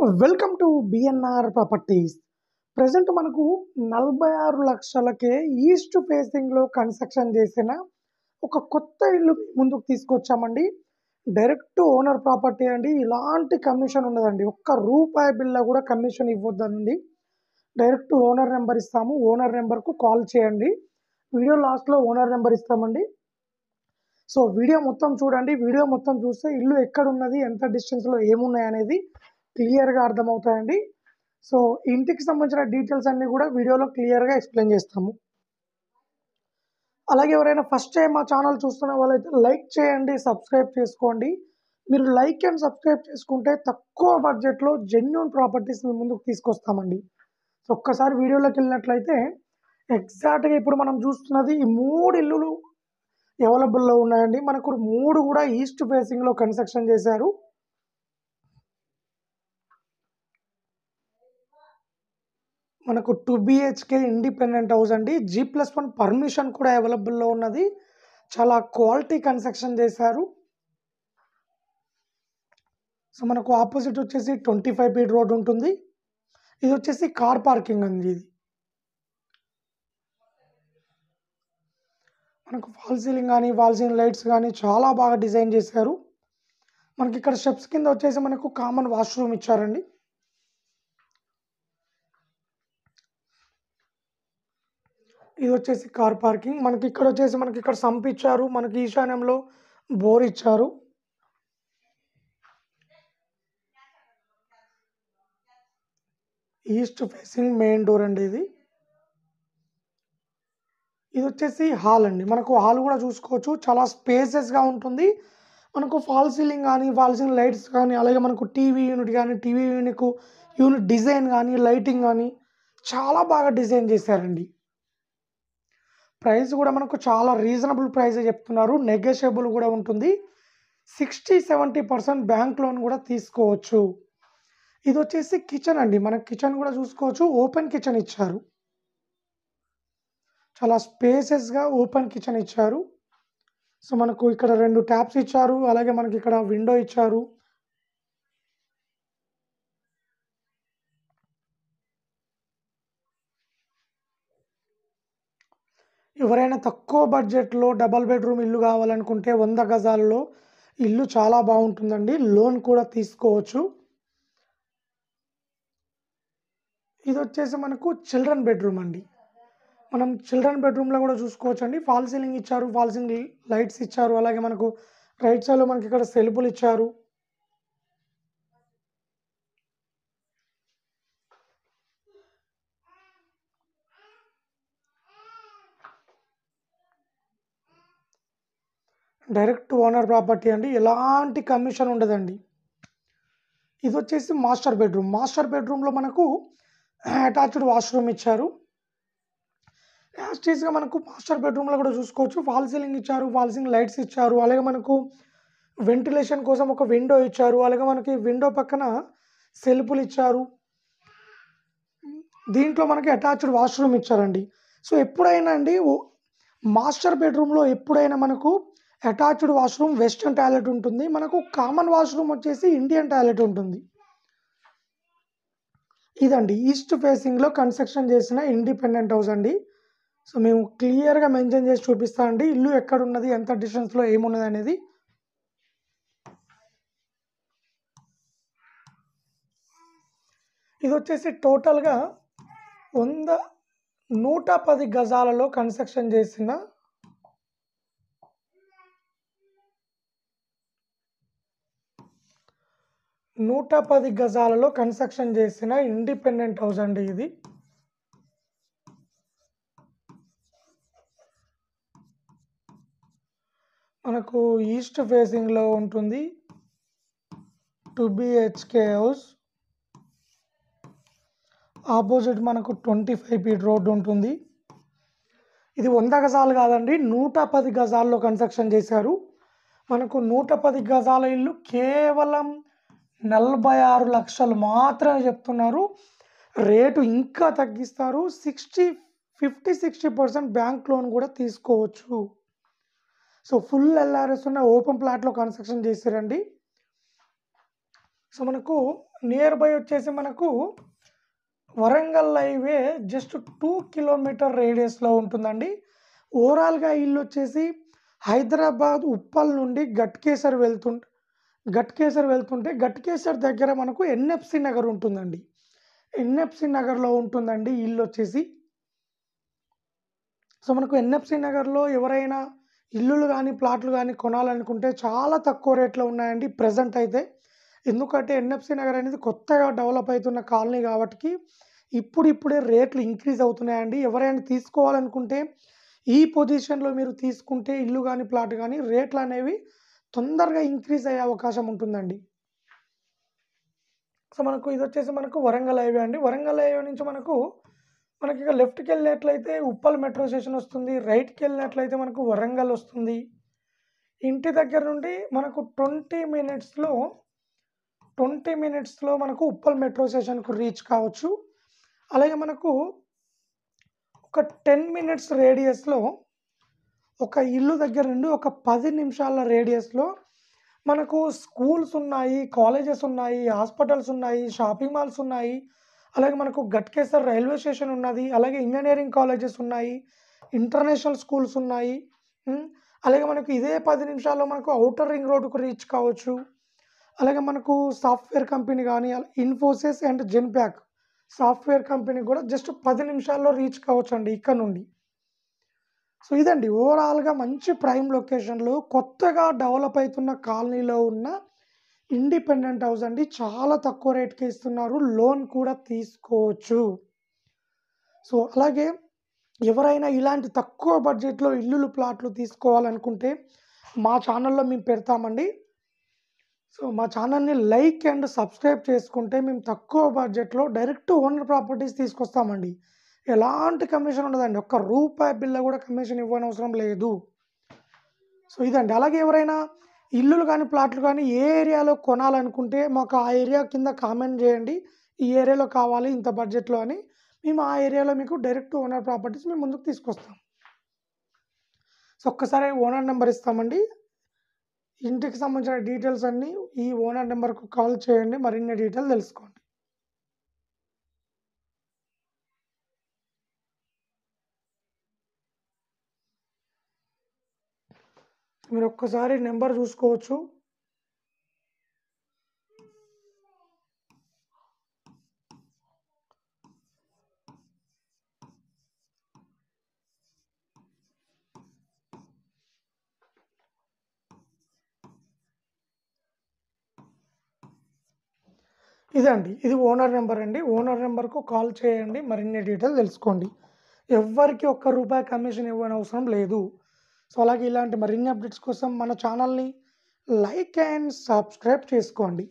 Welcome to BNR properties. Present మనకు 46 లక్షలకే east ఫేసింగ్లో construction చేసిన ఒక కొత్త ఇల్లు ముందుకు తీసుకొచ్చామండి. డైరెక్ట్ ఓనర్ ప్రాపర్టీ అండి. ఇలాంటి కమిషన్ ఉండదండి. ఒక్క రూపాయి బిల్ల కూడా కమిషన్ ఇవ్వద్దండి. డైరెక్ట్ ఓనర్ నెంబర్ ఇస్తాము. ఓనర్ నెంబర్కు కాల్ చేయండి. వీడియో లాస్ట్లో ఓనర్ నెంబర్ ఇస్తామండి. సో వీడియో మొత్తం చూడండి. వీడియో మొత్తం చూస్తే ఇల్లు ఎక్కడున్నది, ఎంత డిస్టెన్స్లో ఏమున్నాయి అనేది క్లియర్గా అర్థమవుతాయండి. సో ఇంటికి సంబంధించిన డీటెయిల్స్ అన్నీ కూడా వీడియోలో క్లియర్గా ఎక్స్ప్లెయిన్ చేస్తాము. అలాగే ఎవరైనా ఫస్ట్ టైం మా ఛానల్ చూస్తున్న వాళ్ళైతే లైక్ చేయండి, సబ్స్క్రైబ్ చేసుకోండి. మీరు లైక్ అండ్ సబ్స్క్రైబ్ చేసుకుంటే తక్కువ బడ్జెట్లో జెన్యూన్ ప్రాపర్టీస్ మీ ముందుకు తీసుకొస్తామండి. సో ఒక్కసారి వీడియోలోకి వెళ్ళినట్లయితే ఎగ్జాక్ట్గా ఇప్పుడు మనం చూస్తున్నది ఈ 3 ఇల్లులు అవైలబుల్లో ఉన్నాయండి. మనకు 3 కూడా ఈస్ట్ ఫేసింగ్లో కన్స్ట్రక్షన్ చేశారు. మనకు 2 BHK ఇండిపెండెంట్ హౌస్ అండి. G+1 పర్మిషన్ కూడా అవైలబుల్లో ఉన్నది. చాలా క్వాలిటీ కన్స్ట్రక్షన్ చేశారు. సో మనకు ఆపోజిట్ వచ్చేసి 25 ఫీట్ రోడ్ ఉంటుంది. ఇది వచ్చేసి కార్ పార్కింగ్ అండి. ఇది మనకు ఫాల్ సీలింగ్ కానీ వాల్ సీలింగ్ లైట్స్ కానీ చాలా బాగా డిజైన్ చేశారు. మనకి ఇక్కడ స్టెప్స్ కింద వచ్చేసి మనకు కామన్ వాష్రూమ్ ఇచ్చారండి. ఇది వచ్చేసి కార్ పార్కింగ్. మనకి ఇక్కడ వచ్చేసి మనకి ఇక్కడ సంప్ ఇచ్చారు. మనకి ఈశాన్యంలో బోర్ ఇచ్చారు. ఈస్ట్ ఫేసింగ్ మెయిన్ డోర్ అండి. ఇది వచ్చేసి హాల్ అండి. మనకు హాల్ కూడా చూసుకోవచ్చు. చాలా స్పేసెస్గా ఉంటుంది. మనకు ఫాల్ సీలింగ్ కానీ వాల్ సీలింగ్ లైట్స్ కానీ అలాగే మనకు టీవీ యూనిట్ కానీ టీవీ యూనిట్ డిజైన్ కానీ లైటింగ్ కానీ చాలా బాగా డిజైన్ చేశారండి. ప్రైస్ కూడా మనకు చాలా రీజనబుల్ ప్రైస్ చెప్తున్నారు. నెగోషియబుల్ కూడా ఉంటుంది. 60-70% బ్యాంక్ లోన్ కూడా తీసుకోవచ్చు. ఇది వచ్చేసి కిచెన్ అండి. మనకు కిచెన్ కూడా చూసుకోవచ్చు. ఓపెన్ కిచెన్ ఇచ్చారు. చాలా స్పేసెస్గా ఓపెన్ కిచెన్ ఇచ్చారు. సో మనకు ఇక్కడ 2 ట్యాప్స్ ఇచ్చారు. అలాగే మనకి ఇక్కడ విండో ఇచ్చారు. ఎవరైనా తక్కువ బడ్జెట్లో డబల్ బెడ్రూమ్ ఇల్లు కావాలనుకుంటే 100 గజాలలో ఇల్లు చాలా బాగుంటుందండి. లోన్ కూడా తీసుకోవచ్చు. ఇది వచ్చేసి మనకు చిల్డ్రన్ బెడ్రూమ్ అండి. మనం చిల్డ్రన్ బెడ్రూమ్లో కూడా చూసుకోవచ్చు అండి. ఫాల్ సీలింగ్ ఇచ్చారు, ఫాల్ సీలింగ్ లైట్స్ ఇచ్చారు. అలాగే మనకు రైట్ సైడ్లో మనకి ఇక్కడ సెల్ఫులు ఇచ్చారు. డైరెక్ట్ ఓనర్ ప్రాపర్టీ అండి. ఎలాంటి కమిషన్ ఉండదండి. ఇది వచ్చేసి మాస్టర్ బెడ్రూమ్. మాస్టర్ బెడ్రూమ్లో మనకు అటాచ్డ్ వాష్రూమ్ ఇచ్చారు. యాస్టీస్గా మనకు మాస్టర్ బెడ్రూమ్లో కూడా చూసుకోవచ్చు. ఫాల్ సీలింగ్ ఇచ్చారు, ఫాల్ సీలింగ్ లైట్స్ ఇచ్చారు. అలాగే మనకు వెంటిలేషన్ కోసం ఒక విండో ఇచ్చారు. అలాగే మనకి విండో పక్కన సెల్ఫులు ఇచ్చారు. దీంట్లో మనకి అటాచ్డ్ వాష్రూమ్ ఇచ్చారండి. సో ఎప్పుడైనా అండి మాస్టర్ బెడ్రూమ్లో ఎప్పుడైనా మనకు అటాచ్డ్ వాష్రూమ్ వెస్టర్న్ టాయిలెట్ ఉంటుంది. మనకు కామన్ వాష్రూమ్ వచ్చేసి ఇండియన్ టాయిలెట్ ఉంటుంది. ఇదండి ఈస్ట్ ఫేసింగ్లో కన్స్ట్రక్షన్ చేసిన ఇండిపెండెంట్ హౌస్ అండి. సో మేము క్లియర్గా మెన్షన్ చేసి చూపిస్తాం అండి. ఇల్లు ఎక్కడున్నది, ఎంత డిస్టెన్స్లో ఏమున్నది అనేది. ఇది వచ్చేసి టోటల్గా 110 గజాలలో కన్స్ట్రక్షన్ చేసిన 110 గజాలలో కన్స్ట్రక్షన్ చేసిన ఇండిపెండెంట్ హౌస్ అండి. ఇది మనకు ఈస్ట్ ఫేసింగ్లో ఉంటుంది. 2 BHK హౌస్. ఆపోజిట్ మనకు 25 ఫీట్ రోడ్ ఉంటుంది. ఇది 100 గజాలు కాదండి, 110 గజాల్లో కన్స్ట్రక్షన్ చేశారు. మనకు 110 గజాల ఇల్లు కేవలం 46 లక్షలు మాత్రమే చెప్తున్నారు. రేటు ఇంకా తగ్గిస్తారు. 50-60% బ్యాంక్ లోన్ కూడా తీసుకోవచ్చు. సో ఫుల్ LRS ఉన్న ఓపెన్ ప్లాట్లో కన్స్ట్రక్షన్ చేశారండి. సో మనకు నియర్ బై వచ్చేసి మనకు వరంగల్ హైవే జస్ట్ 2 కిలోమీటర్ రేడియస్లో ఉంటుందండి. ఓవరాల్గా ఇల్లు వచ్చేసి హైదరాబాద్ ఉప్పల్ నుండి గట్కేసర్ వెళ్తుంటే గట్కేసర్ దగ్గర మనకు ఎన్ఎఫ్సి నగర్ ఉంటుందండి. ఎన్ఎఫ్సి నగర్లో ఉంటుందండి ఇల్లు వచ్చేసి. సో మనకు ఎన్ఎఫ్సి నగర్లో ఎవరైనా ఇల్లులు కానీ ప్లాట్లు కానీ కొనాలనుకుంటే చాలా తక్కువ రేట్లో ఉన్నాయండి ప్రజెంట్ అయితే. ఎందుకంటే ఎన్ఎఫ్సి నగర్ అనేది కొత్తగా డెవలప్ అవుతున్న కాలనీ కాబట్టి ఇప్పుడిప్పుడే రేట్లు ఇంక్రీజ్ అవుతున్నాయండి. ఎవరైనా తీసుకోవాలనుకుంటే ఈ పొజిషన్లో మీరు తీసుకుంటే ఇల్లు కానీ ప్లాట్ కానీ రేట్లు అనేవి తొందరగా ఇంక్రీజ్ అయ్యే అవకాశం ఉంటుందండి. సో మనకు ఇది వచ్చేసి మనకు వరంగల్ హైవే అండి. వరంగల్ హైవే నుంచి మనకి ఇక లెఫ్ట్కి వెళ్ళినట్లయితే ఉప్పల్ మెట్రో స్టేషన్ వస్తుంది. రైట్కి వెళ్ళినట్లయితే మనకు వరంగల్ వస్తుంది. ఇంటి దగ్గర నుండి మనకు 20 మినిట్స్లో మనకు ఉప్పల్ మెట్రో స్టేషన్కు రీచ్ కావచ్చు. అలాగే మనకు ఒక 10 మినిట్స్ రేడియస్లో ఒక ఇల్లు దగ్గర నుండి ఒక 10 నిమిషాల రేడియస్లో మనకు స్కూల్స్ ఉన్నాయి, కాలేజెస్ ఉన్నాయి, హాస్పిటల్స్ ఉన్నాయి, షాపింగ్ మాల్స్ ఉన్నాయి. అలాగే మనకు గట్కేసర్ రైల్వే స్టేషన్ ఉన్నది. అలాగే ఇంజనీరింగ్ కాలేజెస్ ఉన్నాయి, ఇంటర్నేషనల్ స్కూల్స్ ఉన్నాయి. అలాగే మనకు ఇదే 10 నిమిషాల్లో మనకు ఔటర్ రింగ్ రోడ్డుకు రీచ్ కావచ్చు. అలాగే మనకు సాఫ్ట్వేర్ కంపెనీ కానీ Infosys and Genpact software company కూడా జస్ట్ 10 నిమిషాల్లో రీచ్ కావచ్చు అండి ఇక్కడ నుండి. సో ఇదండి ఓవరాల్గా మంచి ప్రైమ్ లొకేషన్లో కొత్తగా డెవలప్ అవుతున్న కాలనీలో ఉన్న ఇండిపెండెంట్ హౌస్ అండి. చాలా తక్కువ రేట్కి ఇస్తున్నారు, లోన్ కూడా తీసుకోవచ్చు. సో అలాగే ఎవరైనా ఇలాంటి తక్కువ బడ్జెట్లో ఇల్లులు ప్లాట్లు తీసుకోవాలనుకుంటే మా ఛానల్లో మేము పెడతామండి. సో మా ఛానల్ని లైక్ అండ్ సబ్స్క్రైబ్ చేసుకుంటే మేము తక్కువ బడ్జెట్లో డైరెక్ట్ ఓనర్ ప్రాపర్టీస్ తీసుకొస్తామండి. ఎలాంటి కమిషన్ ఉండదండి, ఒక్క రూపాయి బిల్ల కూడా కమిషన్ ఇవ్వనవసరం లేదు. సో ఇదండి. అలాగే ఎవరైనా ఇల్లులు కానీ ప్లాట్లు కానీ ఏ ఏరియాలో కొనాలనుకుంటే మాకు ఆ ఏరియా కింద కామెంట్ చేయండి, ఈ ఏరియాలో కావాలి ఇంత బడ్జెట్లో అని. మేము ఆ ఏరియాలో మీకు డైరెక్ట్ ఓనర్ ప్రాపర్టీస్ మేము ముందుకు తీసుకొస్తాం. సో ఒక్కసారి ఓనర్ నెంబర్ ఇస్తామండి. ఇంటికి సంబంధించిన డీటెయిల్స్ అన్నీ ఈ ఓనర్ నెంబర్కు కాల్ చేయండి, మరిన్ని డీటెయిల్ తెలుసుకోండి. మీరు ఒక్కసారి నెంబర్ చూసుకోవచ్చు. ఇదండి, ఇది ఓనర్ నెంబర్ అండి. ఓనర్ నెంబర్కు కాల్ చేయండి, మరిన్ని డీటెయిల్ తెలుసుకోండి. ఎవ్వరికి ఒక్క రూపాయి కమిషన్ ఇవ్వనవసరం లేదు. సో అలాగే ఇలాంటి మరిన్ని అప్డేట్స్ కోసం మన ఛానల్ని లైక్ అండ్ సబ్స్క్రైబ్ చేసుకోండి.